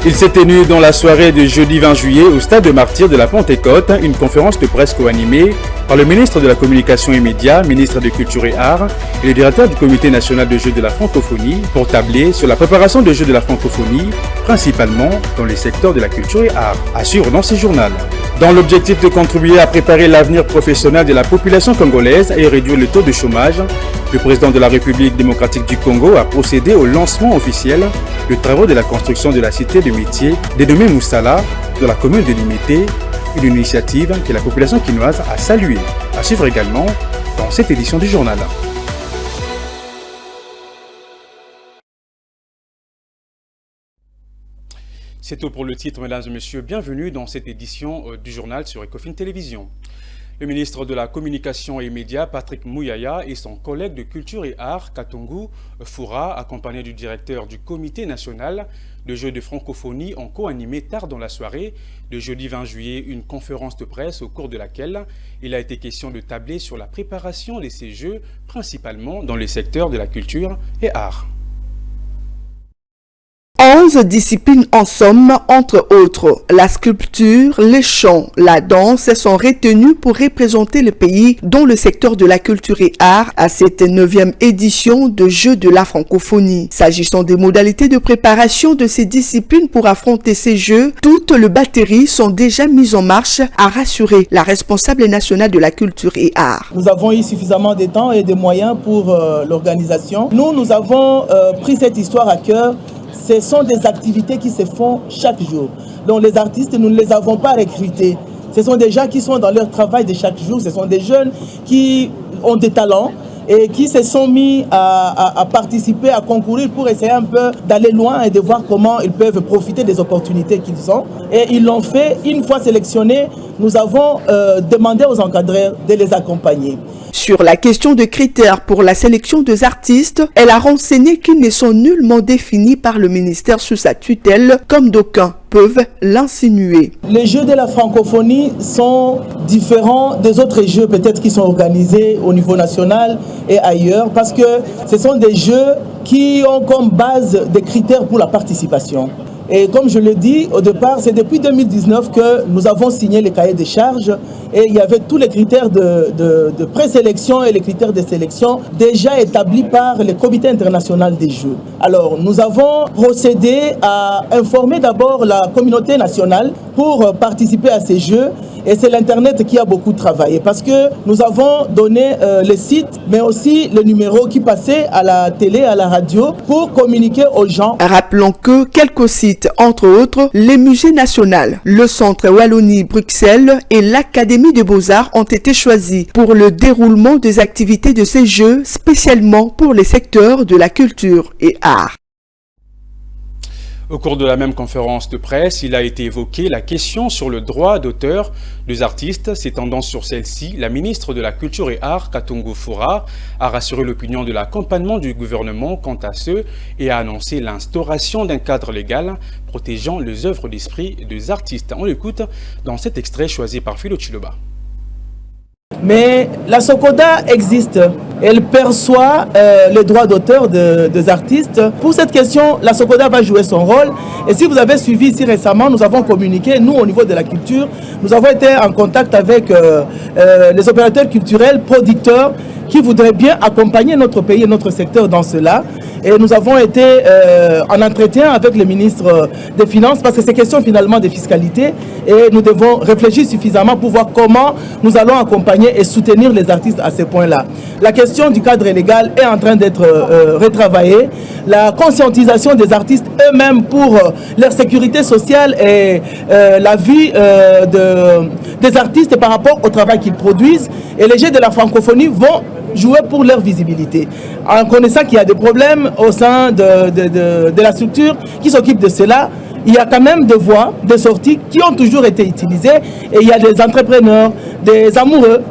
Il s'est tenu dans la soirée de jeudi 20 juillet au stade de Martyrs de la Pentecôte une conférence de presse co-animée par le ministre de la Communication et Médias, ministre de Culture et Arts et le directeur du Comité national de jeux de la francophonie pour tabler sur la préparation des jeux de la francophonie, principalement dans les secteurs de la culture et arts, assure dans ses journaux. Dans l'objectif de contribuer à préparer l'avenir professionnel de la population congolaise et réduire le taux de chômage, le président de la République démocratique du Congo a procédé au lancement officiel de travaux de la construction de la cité de métiers dénommée Moussala dans la commune de Limité, une initiative que la population quinoise a saluée. À suivre également dans cette édition du journal. C'est tout pour le titre, mesdames et messieurs. Bienvenue dans cette édition du journal sur Ecofin Télévision. Le ministre de la Communication et Médias, Patrick Mouyaya, et son collègue de Culture et Arts, Katongo Foura, accompagné du directeur du Comité national de jeux de francophonie, ont co-animé tard dans la soirée de jeudi 20 juillet une conférence de presse au cours de laquelle il a été question de tabler sur la préparation de ces jeux, principalement dans les secteurs de la culture et arts. 11 disciplines en somme, entre autres, la sculpture, les chants, la danse sont retenues pour représenter le pays dans le secteur de la culture et art à cette 9e édition de Jeux de la francophonie. S'agissant des modalités de préparation de ces disciplines pour affronter ces Jeux, toutes les batteries sont déjà mises en marche, a rassuré la responsable nationale de la culture et art. Nous avons eu suffisamment de temps et de moyens pour l'organisation. Nous avons pris cette histoire à cœur. Ce sont des activités qui se font chaque jour. Donc les artistes, nous ne les avons pas recrutés. Ce sont des gens qui sont dans leur travail de chaque jour. Ce sont des jeunes qui ont des talents et qui se sont mis à participer, à concourir pour essayer un peu d'aller loin et de voir comment ils peuvent profiter des opportunités qu'ils ont. Et ils l'ont fait. Une fois sélectionnés, nous avons demandé aux encadreurs de les accompagner. Sur la question de critères pour la sélection des artistes, elle a renseigné qu'ils ne sont nullement définis par le ministère sous sa tutelle, comme d'aucuns peuvent l'insinuer. Les jeux de la francophonie sont différents des autres jeux peut-être qui sont organisés au niveau national et ailleurs, parce que ce sont des jeux qui ont comme base des critères pour la participation. Et comme je le dis au départ, c'est depuis 2019 que nous avons signé les cahiers des charges et il y avait tous les critères de présélection et les critères de sélection déjà établis par le Comité international des Jeux. Alors nous avons procédé à informer d'abord la communauté nationale pour participer à ces Jeux. Et c'est l'Internet qui a beaucoup travaillé parce que nous avons donné les sites, mais aussi le numéro qui passait à la télé, à la radio, pour communiquer aux gens. Rappelons que quelques sites, entre autres, les musées nationaux, le Centre Wallonie-Bruxelles et l'Académie des Beaux-Arts ont été choisis pour le déroulement des activités de ces Jeux, spécialement pour les secteurs de la culture et art. Au cours de la même conférence de presse, il a été évoqué la question sur le droit d'auteur des artistes. S'étendant sur celle-ci, la ministre de la Culture et Arts, Katongo Foura, a rassuré l'opinion de l'accompagnement du gouvernement quant à ce et a annoncé l'instauration d'un cadre légal protégeant les œuvres d'esprit des artistes. On l'écoute dans cet extrait choisi par Philo Chiloba. Mais la SOCODA existe. Elle perçoit les droits d'auteur des artistes. Pour cette question, la SOCODA va jouer son rôle. Et si vous avez suivi ici récemment, nous avons communiqué, nous au niveau de la culture, nous avons été en contact avec les opérateurs culturels, producteurs, qui voudraient bien accompagner notre pays et notre secteur dans cela. Et nous avons été en entretien avec le ministre des Finances parce que c'est question finalement de fiscalité et nous devons réfléchir suffisamment pour voir comment nous allons accompagner et soutenir les artistes à ce point-là. La question du cadre légal est en train d'être retravaillée. La conscientisation des artistes eux-mêmes pour leur sécurité sociale et la vie des artistes par rapport au travail qu'ils produisent. Et les Jeux de la francophonie vont jouer pour leur visibilité. En connaissant qu'il y a des problèmes au sein de la structure qui s'occupe de cela, il y a quand même des voies, des sorties qui ont toujours été utilisées et il y a des entrepreneurs, des amoureux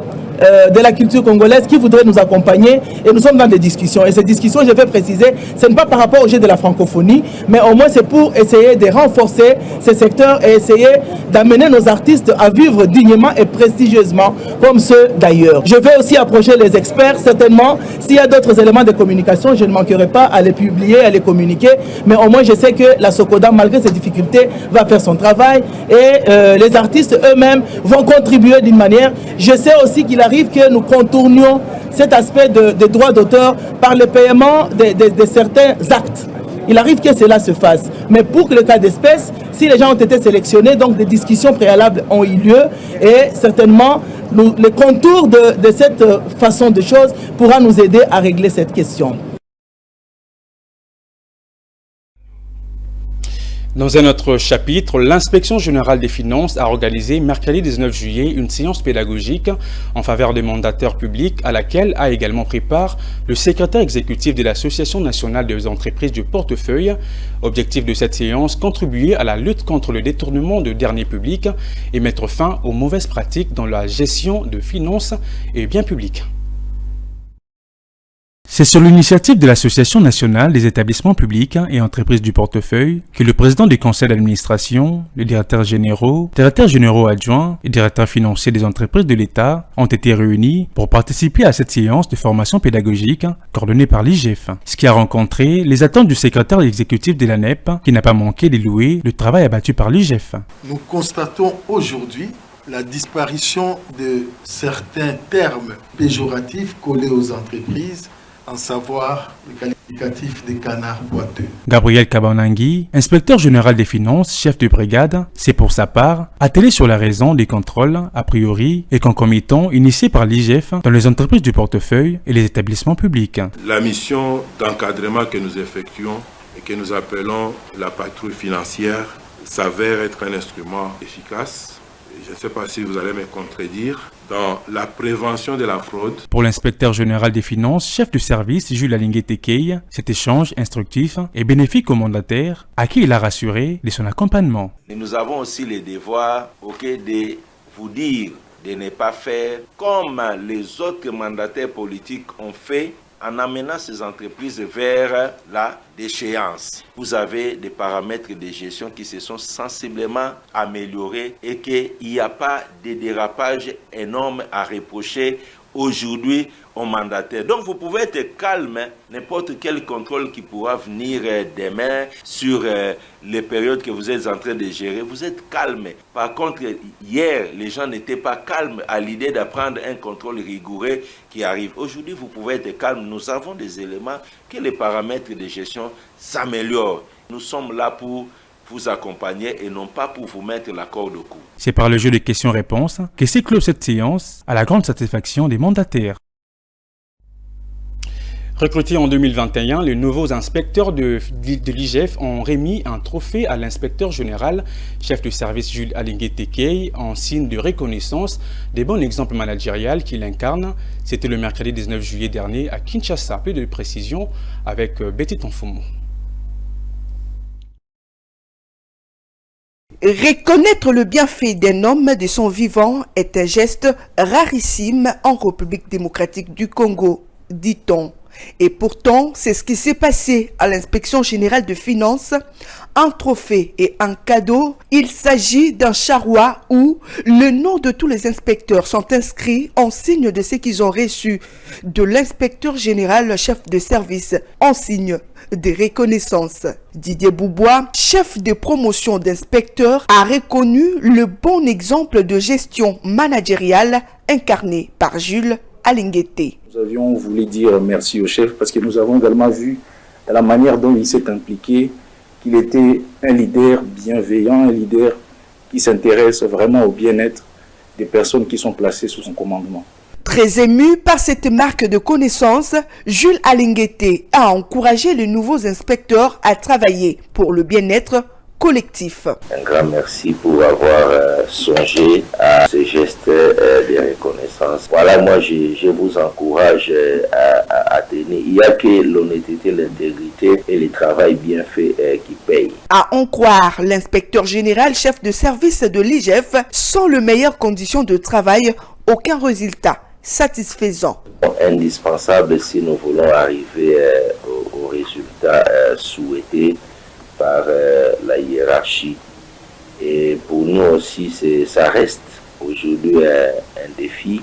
de la culture congolaise qui voudraient nous accompagner et nous sommes dans des discussions. Et ces discussions, je vais préciser, ce n'est pas par rapport au jeu de la francophonie, mais au moins c'est pour essayer de renforcer ces secteurs et essayer d'amener nos artistes à vivre dignement et prestigieusement comme ceux d'ailleurs. Je vais aussi approcher les experts, certainement. S'il y a d'autres éléments de communication, je ne manquerai pas à les publier, à les communiquer. Mais au moins, je sais que la SOCODA, malgré ses difficultés, va faire son travail. Et les artistes eux-mêmes vont contribuer d'une manière. Je sais aussi qu'il arrive que nous contournions cet aspect de droits d'auteur par le paiement de certains actes. Il arrive que cela se fasse. Mais pour le cas d'espèce, si les gens ont été sélectionnés, donc des discussions préalables ont eu lieu et certainement le contour de cette façon de choses pourra nous aider à régler cette question. Dans un autre chapitre, l'Inspection générale des finances a organisé mercredi 19 juillet une séance pédagogique en faveur des mandataires publics à laquelle a également pris part le secrétaire exécutif de l'Association nationale des entreprises du portefeuille. Objectif de cette séance, contribuer à la lutte contre le détournement de deniers publics et mettre fin aux mauvaises pratiques dans la gestion de finances et biens publics. C'est sur l'initiative de l'Association nationale des établissements publics et entreprises du portefeuille que le président du conseil d'administration, les directeurs généraux adjoints et directeurs financiers des entreprises de l'État ont été réunis pour participer à cette séance de formation pédagogique coordonnée par l'IGF, ce qui a rencontré les attentes du secrétaire exécutif de l'ANEP qui n'a pas manqué d'élouer le travail abattu par l'IGF. Nous constatons aujourd'hui la disparition de certains termes péjoratifs collés aux entreprises, en savoir le qualificatif des canards boiteux. Gabriel Kabanangui, inspecteur général des finances, chef de brigade, s'est pour sa part attelé sur la raison des contrôles, a priori et concomitants initiés par l'IGF dans les entreprises du portefeuille et les établissements publics. La mission d'encadrement que nous effectuons et que nous appelons la patrouille financière s'avère être un instrument efficace. Je ne sais pas si vous allez me contredire, dans la prévention de la fraude. Pour l'inspecteur général des finances, chef de service Jules Alingué-Tekei, cet échange instructif est bénéfique aux mandataires, à qui il a rassuré de son accompagnement. Et nous avons aussi le devoir de vous dire de ne pas faire comme les autres mandataires politiques ont fait en amenant ces entreprises vers la déchéance. Vous avez des paramètres de gestion qui se sont sensiblement améliorés et qu'il n'y a pas de dérapage énorme à reprocher aujourd'hui aux mandataires. Donc vous pouvez être calme, n'importe quel contrôle qui pourra venir demain sur les périodes que vous êtes en train de gérer, vous êtes calme. Par contre, hier, les gens n'étaient pas calmes à l'idée d'apprendre un contrôle rigoureux qui arrive. Aujourd'hui, vous pouvez être calme. Nous avons des éléments que les paramètres de gestion s'améliorent. Nous sommes là pour vous accompagner et non pas pour vous mettre la corde au cou. C'est par le jeu de questions-réponses que s'est clôt cette séance à la grande satisfaction des mandataires. Recrutés en 2021, les nouveaux inspecteurs de l'IGF ont remis un trophée à l'inspecteur général, chef de service Jules Alingué-Tekei, en signe de reconnaissance des bons exemples managériels qu'il incarne. C'était le mercredi 19 juillet dernier à Kinshasa. Plus de précision avec Betty Tonfumo. Reconnaître le bienfait d'un homme de son vivant est un geste rarissime en République démocratique du Congo, dit-on. Et pourtant, c'est ce qui s'est passé à l'Inspection générale de finances. Un trophée et un cadeau, il s'agit d'un charroi où le nom de tous les inspecteurs sont inscrits en signe de ce qu'ils ont reçu de l'inspecteur général chef de service, en signe de reconnaissance. Didier Boubois, chef de promotion d'inspecteurs, a reconnu le bon exemple de gestion managériale incarné par Jules Alingué-Tekei. Nous avions voulu dire merci au chef parce que nous avons également vu la manière dont il s'est impliqué, qu'il était un leader bienveillant, un leader qui s'intéresse vraiment au bien-être des personnes qui sont placées sous son commandement. Très ému par cette marque de connaissance, Jules Alingué-Tekei a encouragé les nouveaux inspecteurs à travailler pour le bien-être collectif. Un grand merci pour avoir songé à ce geste de reconnaissance. Voilà, moi je vous encourage à tenir. Il n'y a que l'honnêteté, l'intégrité et le travail bien fait qui payent. À en croire l'inspecteur général chef de service de l'IGF, sans les meilleures conditions de travail, aucun résultat satisfaisant. Indispensable si nous voulons arriver au résultat souhaité par la hiérarchie Et pour nous aussi, ça reste aujourd'hui un défi.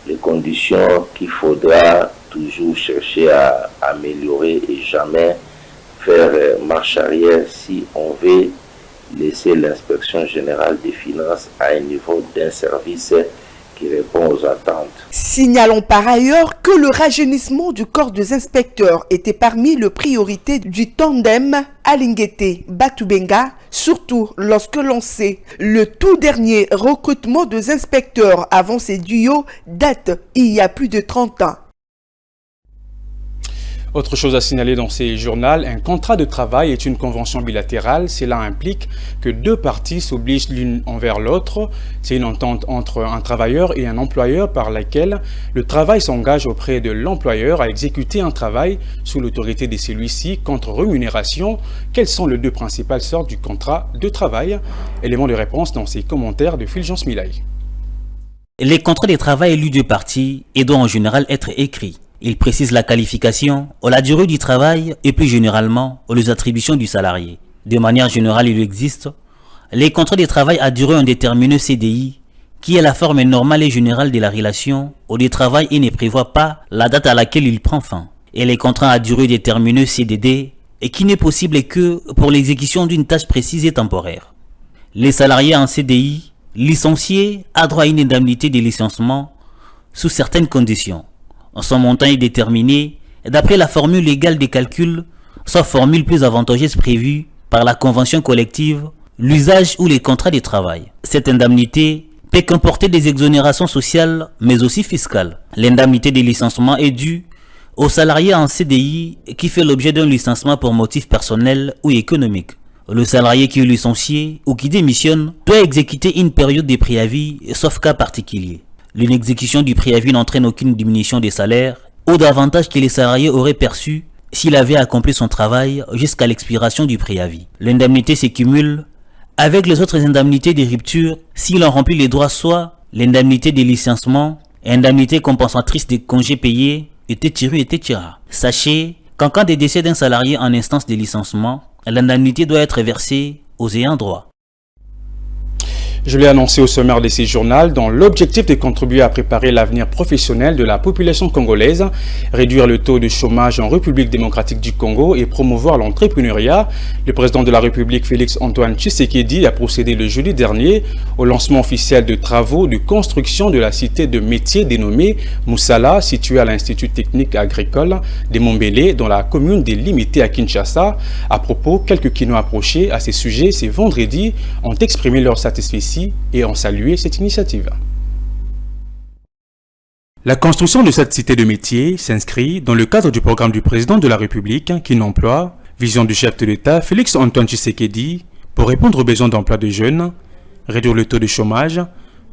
Les conditions qu'il faudra toujours chercher à améliorer et jamais faire marche arrière si on veut laisser l'inspection générale des finances à un niveau d'un service qui répond aux attentes. Signalons par ailleurs que le rajeunissement du corps des inspecteurs était parmi les priorités du tandem Alinguete-Batubenga, surtout lorsque l'on sait le tout dernier recrutement des inspecteurs avant ces duos date il y a plus de 30 ans. Autre chose à signaler dans ces journaux, un contrat de travail est une convention bilatérale. Cela implique que deux parties s'obligent l'une envers l'autre. C'est une entente entre un travailleur et un employeur par laquelle le travail s'engage auprès de l'employeur à exécuter un travail sous l'autorité de celui-ci contre rémunération. Quelles sont les deux principales sortes du contrat de travail? Élément de réponse dans ces commentaires de Fulgence Milaï. Les contrats de travail lus deux parties et doivent en général être écrits. Il précise la qualification, la durée du travail et plus généralement les attributions du salarié. De manière générale, il existe les contrats de travail à durée indéterminée CDI, qui est la forme normale et générale de la relation ou de travail et ne prévoit pas la date à laquelle il prend fin. Et les contrats à durée déterminée CDD, et qui n'est possible que pour l'exécution d'une tâche précise et temporaire. Les salariés en CDI, licenciés, a droit à une indemnité de licenciement sous certaines conditions. Son montant est déterminé d'après la formule légale de calcul, soit formule plus avantageuse prévue par la convention collective, l'usage ou les contrats de travail. Cette indemnité peut comporter des exonérations sociales mais aussi fiscales. L'indemnité de licenciement est due au salarié en CDI qui fait l'objet d'un licenciement pour motif personnel ou économique. Le salarié qui est licencié ou qui démissionne doit exécuter une période de préavis sauf cas particulier. L'inexécution du préavis n'entraîne aucune diminution des salaires ou d'avantages que les salariés auraient perçus s'il avait accompli son travail jusqu'à l'expiration du préavis. L'indemnité se cumule avec les autres indemnités de rupture s'il en remplit les droits, soit l'indemnité de licenciement, indemnité compensatrice des congés payés, etc. Sachez qu'en cas de décès d'un salarié en instance de licenciement, l'indemnité doit être versée aux ayants droit. Je l'ai annoncé au sommaire de ces journaux, dans l'objectif de contribuer à préparer l'avenir professionnel de la population congolaise, réduire le taux de chômage en République démocratique du Congo et promouvoir l'entrepreneuriat. Le président de la République, Félix-Antoine Tshisekedi, a procédé le jeudi dernier au lancement officiel de travaux de construction de la cité de métiers dénommée Moussala, située à l'Institut technique agricole de Mombélé, dans la commune des Limités à Kinshasa. À propos, quelques qui n'ont approché à ces sujets ce vendredi ont exprimé leur satisfaction et ont salué cette initiative. La construction de cette cité de métier s'inscrit dans le cadre du programme du président de la République qui n'emploie, vision du chef de l'État Félix-Antoine Tshisekedi, pour répondre aux besoins d'emploi des jeunes, réduire le taux de chômage,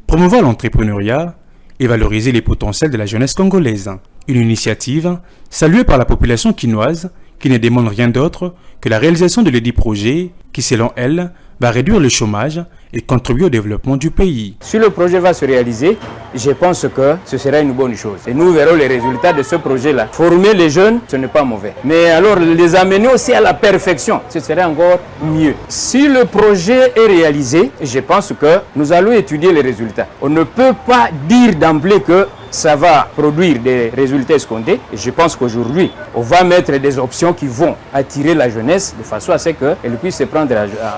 promouvoir l'entrepreneuriat et valoriser les potentiels de la jeunesse congolaise. Une initiative saluée par la population quinoise qui ne demande rien d'autre que la réalisation de l'édit projet qui, selon elle, va réduire le chômage et contribuer au développement du pays. Si le projet va se réaliser, je pense que ce sera une bonne chose. Et nous verrons les résultats de ce projet-là. Former les jeunes, ce n'est pas mauvais. Mais alors les amener aussi à la perfection, ce serait encore mieux. Si le projet est réalisé, je pense que nous allons étudier les résultats. On ne peut pas dire d'emblée que ça va produire des résultats escomptés. Et je pense qu'aujourd'hui, on va mettre des options qui vont attirer la jeunesse de façon à ce qu'elle puisse se prendre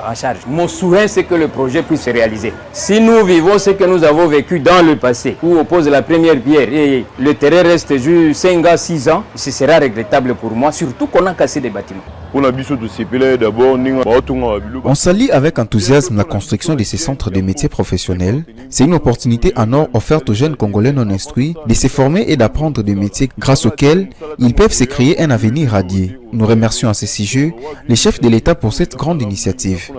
en charge. Mon souhait, c'est que le projet puisse se réaliser. Si nous vivons ce que nous avons vécu dans le passé, où on pose la première pierre et le terrain reste juste 5 à 6 ans, ce sera regrettable pour moi, surtout qu'on a cassé des bâtiments. On salue avec enthousiasme la construction de ces centres de métiers professionnels. C'est une opportunité en or offerte aux jeunes Congolais non instruits de se former et d'apprendre des métiers grâce auxquels ils peuvent se créer un avenir radieux. Nous remercions à ce sujet les chefs de l'État pour cette grande initiative.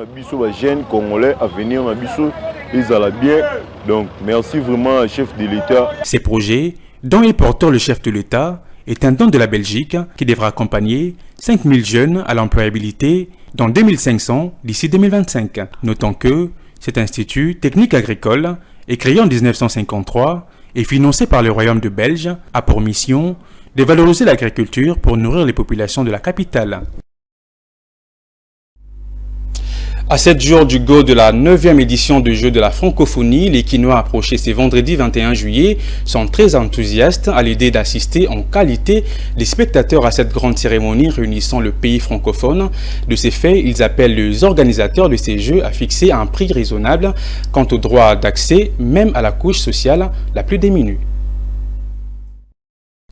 Donc merci vraiment, chef de l'État. Ces projets, dont est porteur le chef de l'État, est un don de la Belgique qui devra accompagner 5000 jeunes à l'employabilité dans 2500 d'ici 2025. Notons que cet institut technique agricole est créé en 1953 et financé par le Royaume de Belge, a pour mission de valoriser l'agriculture pour nourrir les populations de la capitale. À 7 jours du go de la 9e édition du Jeux de la francophonie, les Quinois approchés ce vendredi 21 juillet sont très enthousiastes à l'idée d'assister en qualité des spectateurs à cette grande cérémonie réunissant le pays francophone. De ces faits, ils appellent les organisateurs de ces Jeux à fixer un prix raisonnable quant au droit d'accès, même à la couche sociale la plus démunie.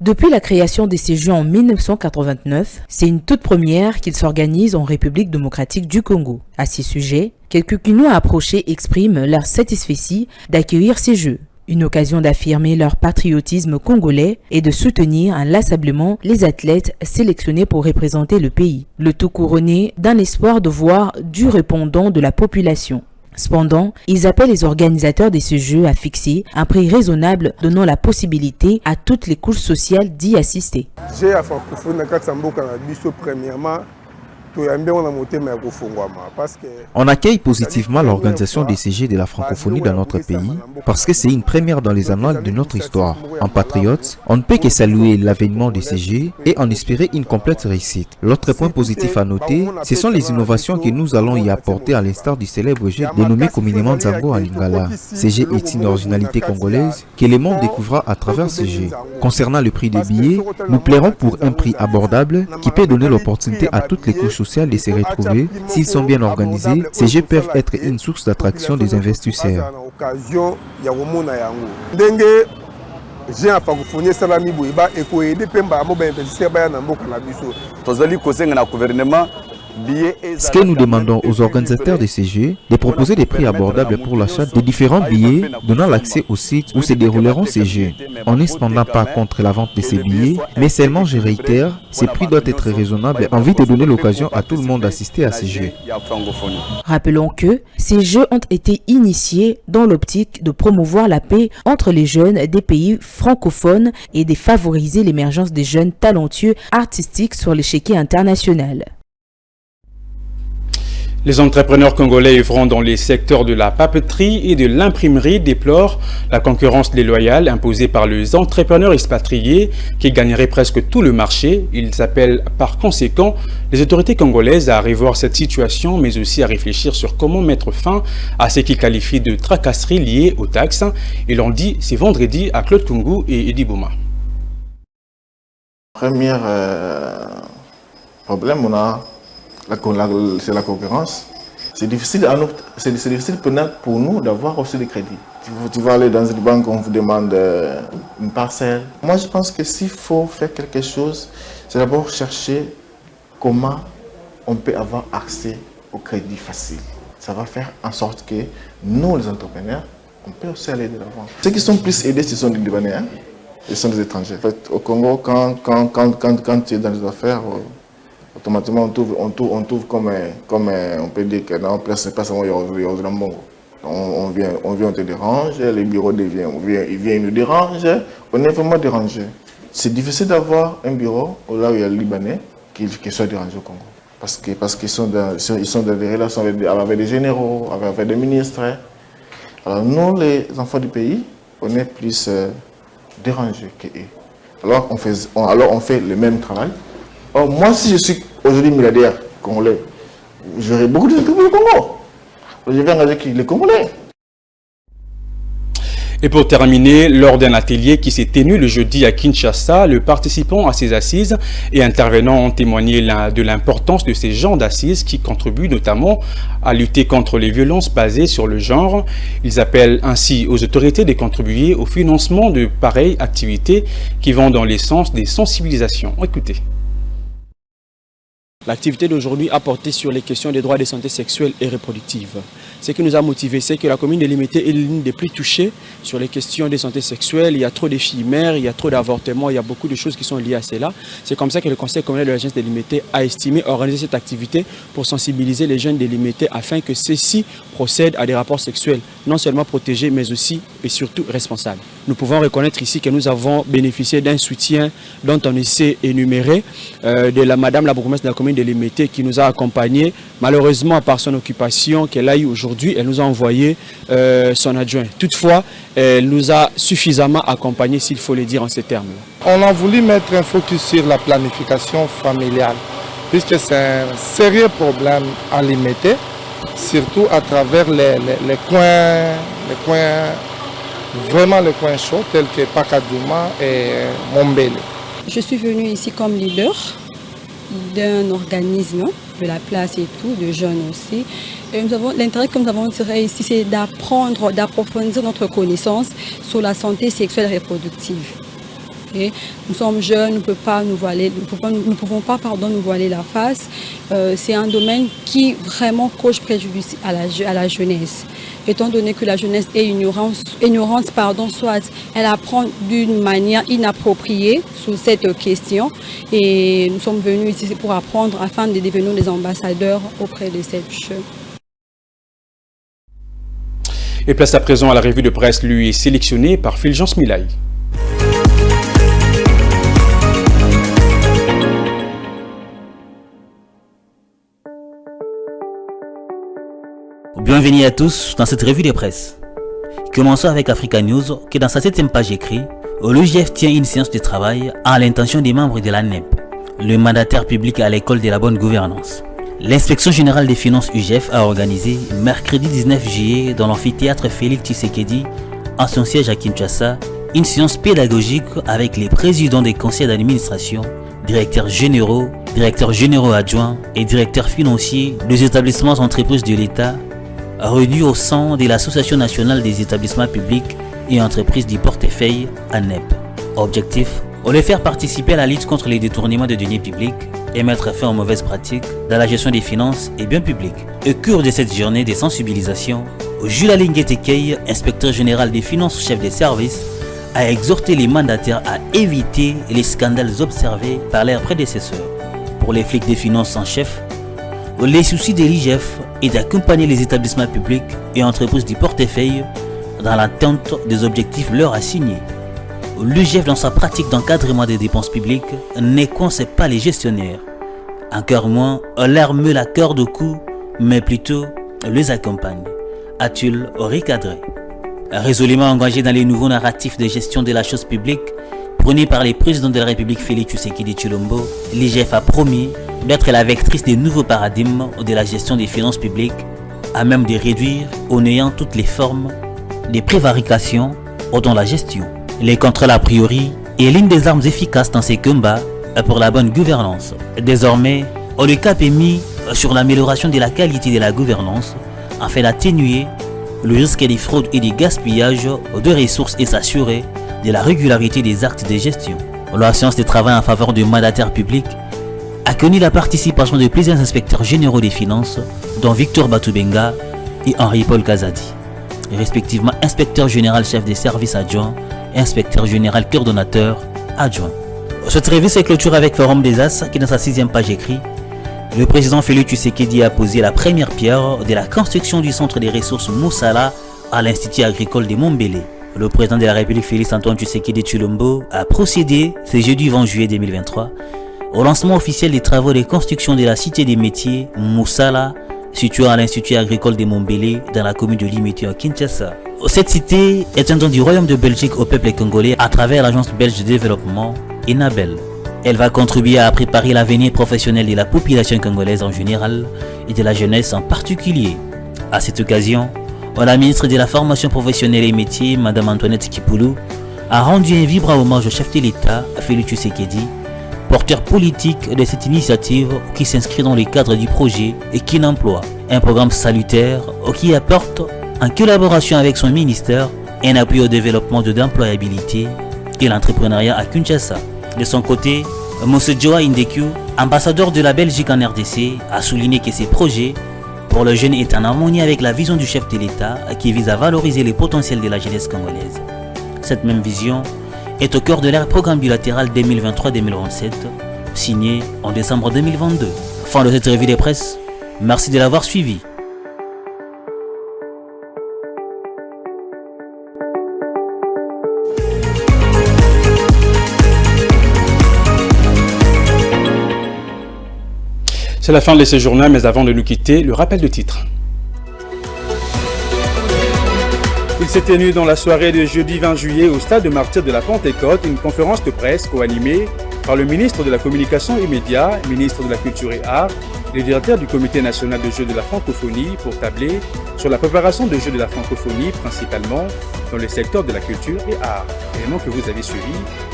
Depuis la création de ces Jeux en 1989, c'est une toute première qu'ils s'organisent en République démocratique du Congo. À ce sujet, quelques Quinois approchés expriment leur satisfaction d'accueillir ces Jeux. Une occasion d'affirmer leur patriotisme congolais et de soutenir inlassablement les athlètes sélectionnés pour représenter le pays. Le tout couronné d'un espoir de voir du répondant de la population. Cependant, ils appellent les organisateurs de ce jeu à fixer un prix raisonnable donnant la possibilité à toutes les couches sociales d'y assister. On accueille positivement l'organisation des CG de la francophonie dans notre pays parce que c'est une première dans les annales de notre histoire. En patriote, on ne peut que saluer l'avènement des CG et en espérer une complète réussite. L'autre point positif à noter, ce sont les innovations que nous allons y apporter à l'instar du célèbre jeu dénommé communément Nzango à Lingala. CG est une originalité congolaise que le monde découvrira à travers CG. Concernant le prix des billets, nous plairons pour un prix abordable qui peut donner l'opportunité à toutes les couches sociales de se retrouver. S'ils sont bien organisés, ces jeux peuvent être une source d'attraction des investisseurs. Ce que nous demandons aux organisateurs de ces jeux, de proposer des prix abordables pour l'achat de différents billets, donnant l'accès au site où se dérouleront ces jeux. On n'est cependant pas contre la vente de ces billets, mais seulement, je réitère, ces prix doivent être raisonnables en vue de donner l'occasion à tout le monde d'assister à ces jeux. Rappelons que ces jeux ont été initiés dans l'optique de promouvoir la paix entre les jeunes des pays francophones et de favoriser l'émergence des jeunes talentueux artistiques sur l'échiquier international. Les entrepreneurs congolais œuvrant dans les secteurs de la papeterie et de l'imprimerie déplorent la concurrence déloyale imposée par les entrepreneurs expatriés qui gagneraient presque tout le marché. Ils appellent par conséquent les autorités congolaises à revoir cette situation, mais aussi à réfléchir sur comment mettre fin à ce qu'ils qualifient de tracasseries liées aux taxes. Ils l'ont dit ce vendredi à Claude Kungu et Edi Bouma. Premier problème, c'est la concurrence. C'est difficile pour nous d'avoir aussi des crédits. Tu vas aller dans une banque, on vous demande une parcelle. Moi, je pense que s'il faut faire quelque chose, c'est d'abord chercher comment on peut avoir accès au crédit facile. Ça va faire en sorte que nous, les entrepreneurs, on peut aussi aller de l'avant. Ceux qui sont plus aidés, ce sont les Libanais, hein? Ce sont des étrangers. En fait, au Congo, quand tu es dans les affaires, automatiquement on trouve comme on peut dire que dans place c'est pas seulement on vient, on te dérange, les bureaux ils viennent nous déranger, on est vraiment dérangé. C'est difficile d'avoir un bureau là où il y a le Libanais qui soit dérangé au Congo. Parce qu'ils sont dans des relations avec des généraux, avec des ministres. Alors nous, les enfants du pays, on est plus dérangés qu'eux. Alors on fait le même travail. Or, moi, si je suis aujourd'hui milliardaire congolais, j'aurai beaucoup de trucs au Congo. Je vais engager les Congolais. Et pour terminer, lors d'un atelier qui s'est tenu le jeudi à Kinshasa, le participant à ces assises et intervenants ont témoigné de l'importance de ces genres d'assises qui contribuent notamment à lutter contre les violences basées sur le genre. Ils appellent ainsi aux autorités de contribuer au financement de pareilles activités qui vont dans les sens des sensibilisations. Écoutez. L'activité d'aujourd'hui a porté sur les questions des droits de santé sexuelle et reproductive. Ce qui nous a motivés, c'est que la commune de Limité est l'une des plus touchées sur les questions de santé sexuelle. Il y a trop de filles mères, il y a trop d'avortements, il y a beaucoup de choses qui sont liées à cela. C'est comme ça que le conseil communal de l'agence de Limité a estimé organiser cette activité pour sensibiliser les jeunes de Limité afin que ceux-ci procèdent à des rapports sexuels non seulement protégés mais aussi et surtout responsables. Nous pouvons reconnaître ici que nous avons bénéficié d'un soutien dont on essaie énumérer de la madame la bourgmestre de la commune de Limité qui nous a accompagnés. Malheureusement, par son occupation qu'elle a eue aujourd'hui, elle nous a envoyé son adjoint. Toutefois, elle nous a suffisamment accompagnés, s'il faut le dire en ces termes-là. On a voulu mettre un focus sur la planification familiale, puisque c'est un sérieux problème à Limité. surtout à travers les coins, vraiment les coins chauds tels que Pakadouma et Mombele. Je suis venue ici comme leader d'un organisme de la place et tout, de jeunes aussi. Et l'intérêt que nous avons tiré ici, c'est d'apprendre, d'approfondir notre connaissance sur la santé sexuelle et reproductive. Okay. Nous sommes jeunes, nous ne pouvons pas nous voiler la face. C'est un domaine qui vraiment cause préjudice à la jeunesse. Étant donné que la jeunesse est ignorante, soit elle apprend d'une manière inappropriée sur cette question. Et nous sommes venus ici pour apprendre afin de devenir des ambassadeurs auprès de cette jeunes. Et place à présent à la revue de presse, lui, sélectionnée par Fulgence Milaï. Bienvenue à tous dans cette revue de presse. Commençons avec Africa News qui dans sa 7e page écrit « L'UGF tient une séance de travail à l'intention des membres de la NEP, le mandataire public à l'école de la bonne gouvernance ». L'inspection générale des finances UGF a organisé mercredi 19 juillet dans l'amphithéâtre Félix Tshisekedi, en son siège à Kinshasa, une séance pédagogique avec les présidents des conseils d'administration, directeurs généraux adjoints et directeurs financiers des établissements entreprises de l'État réunis au sein de l'Association nationale des établissements publics et entreprises du portefeuille ANEP. Objectif, les faire participer à la lutte contre les détournements de deniers publics et mettre fin aux mauvaises pratiques dans la gestion des finances et biens publics. Au cours de cette journée de sensibilisation, Jules Alinguetekei, inspecteur général des finances, chef des services, a exhorté les mandataires à éviter les scandales observés par leurs prédécesseurs. Pour les flics des finances en chef, les soucis de l'IGF est d'accompagner les établissements publics et entreprises du portefeuille dans l'atteinte des objectifs leur assignés. L'UGF, dans sa pratique d'encadrement des dépenses publiques, ne conseille pas les gestionnaires, encore moins leur met la corde au cou, mais plutôt les accompagne, a-t-il recadré. Résolument engagé dans les nouveaux narratifs de gestion de la chose publique, prônés par les présidents de la République Félix Tshisekedi Tshilombo, l'IGF a promis d'être la vectrice des nouveaux paradigmes de la gestion des finances publiques, à même de réduire au néant toutes les formes de prévarication dans la gestion. Les contrôles a priori est l'une des armes efficaces dans ces combats pour la bonne gouvernance. Désormais, le cap est mis sur l'amélioration de la qualité de la gouvernance afin d'atténuer le risque des fraudes et des gaspillages de ressources et s'assurer de la régularité des actes de gestion. La séance de travail en faveur du mandataire public a connu la participation de plusieurs inspecteurs généraux des finances, dont Victor Batoubenga et Henri-Paul Kazadi, respectivement inspecteur général chef des services adjoints et inspecteur général coordonnateur adjoint. Cette revue se clôture avec Forum des As qui dans sa 6e page écrit « Le président Félix Tshisekedi a posé la première pierre de la construction du centre des ressources Moussala à l'Institut agricole de Mombele. Le président de la République Félix Antoine Tshisekedi Tshilombo a procédé ce jeudi 20 juillet 2023 au lancement officiel des travaux de construction de la cité des métiers Moussala située à l'Institut agricole de Mombele dans la commune de Limité à Kinshasa. Cette cité est un don du Royaume de Belgique au peuple congolais à travers l'Agence belge de développement ENABEL. Elle va contribuer à préparer l'avenir professionnel de la population congolaise en général et de la jeunesse en particulier. À cette occasion, la ministre de la Formation professionnelle et métiers, Mme Antoinette Kipoulou, a rendu un vibrant hommage au chef de l'État, Félix Tshisekedi, porteur politique de cette initiative qui s'inscrit dans le cadre du projet et qui emploie un programme salutaire qui apporte, en collaboration avec son ministère, un appui au développement de l'employabilité et l'entrepreneuriat à Kinshasa. De son côté, M. Joa Indeku, ambassadeur de la Belgique en RDC, a souligné que ces projets pour le jeune est en harmonie avec la vision du chef de l'État qui vise à valoriser les potentiels de la jeunesse congolaise. Cette même vision est au cœur de leur programme bilatéral 2023-2027, signé en décembre 2022. Fin de cette revue de presse, merci de l'avoir suivi. C'est la fin de ce journal, mais avant de nous quitter, le rappel de titre. Il s'est tenu dans la soirée de jeudi 20 juillet au stade de Martyrs de la Pentecôte une conférence de presse co-animée par le ministre de la Communication et Médias, ministre de la Culture et Arts, et le directeur du Comité national de jeux de la francophonie pour tabler sur la préparation de jeux de la francophonie, principalement dans le secteur de la culture et arts, élément que vous avez suivi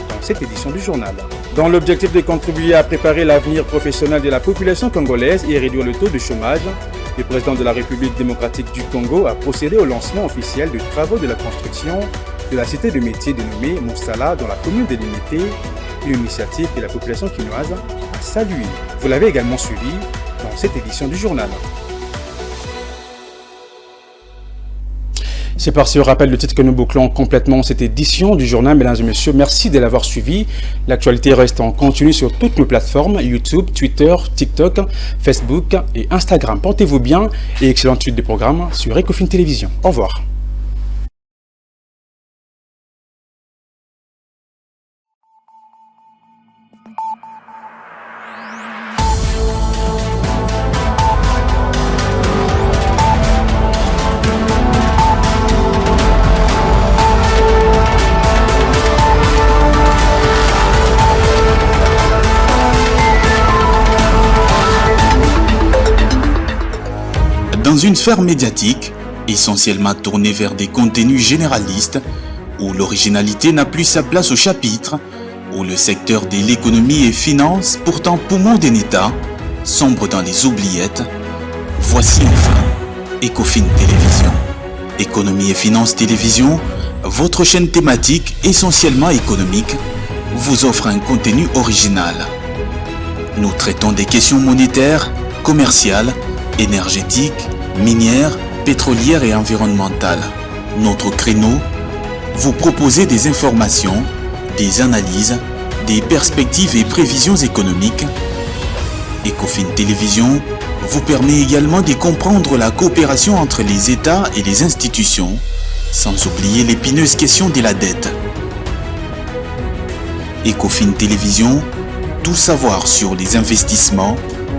dans cette édition du journal. Dans l'objectif de contribuer à préparer l'avenir professionnel de la population congolaise et réduire le taux de chômage, le président de la République démocratique du Congo a procédé au lancement officiel des travaux de la construction de la cité de métiers dénommée Moussala dans la commune de Limité, une initiative que la population quinoise a saluée. Vous l'avez également suivi dans cette édition du journal. C'est par ce rappel de titre que nous bouclons complètement cette édition du journal. Mesdames et messieurs, merci de l'avoir suivi. L'actualité reste en continu sur toutes nos plateformes, YouTube, Twitter, TikTok, Facebook et Instagram. Portez-vous bien et excellente suite de programmes sur Ecofin Télévision. Au revoir. Dans une sphère médiatique, essentiellement tournée vers des contenus généralistes, où l'originalité n'a plus sa place au chapitre, où le secteur de l'économie et finance, pourtant poumon d'un État, sombre dans les oubliettes, voici enfin Ecofin Télévision. Économie et finance télévision, votre chaîne thématique essentiellement économique, vous offre un contenu original. Nous traitons des questions monétaires, commerciales, énergétiques, minières, pétrolières et environnementales. Notre créneau, vous proposer des informations, des analyses, des perspectives et prévisions économiques. Ecofin Télévision vous permet également de comprendre la coopération entre les États et les institutions, sans oublier l'épineuse question de la dette. Ecofin Télévision, tout savoir sur les investissements,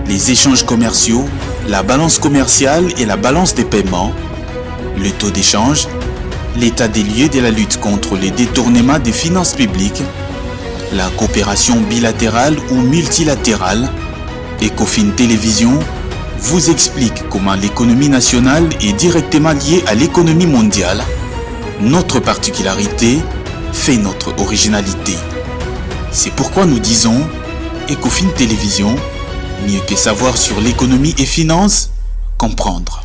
les échanges commerciaux, la balance commerciale et la balance des paiements, le taux d'échange, l'état des lieux de la lutte contre les détournements des finances publiques, la coopération bilatérale ou multilatérale. Ecofin Télévision vous explique comment l'économie nationale est directement liée à l'économie mondiale. Notre particularité fait notre originalité. C'est pourquoi nous disons Ecofin Télévision, mieux que savoir sur l'économie et finances, comprendre.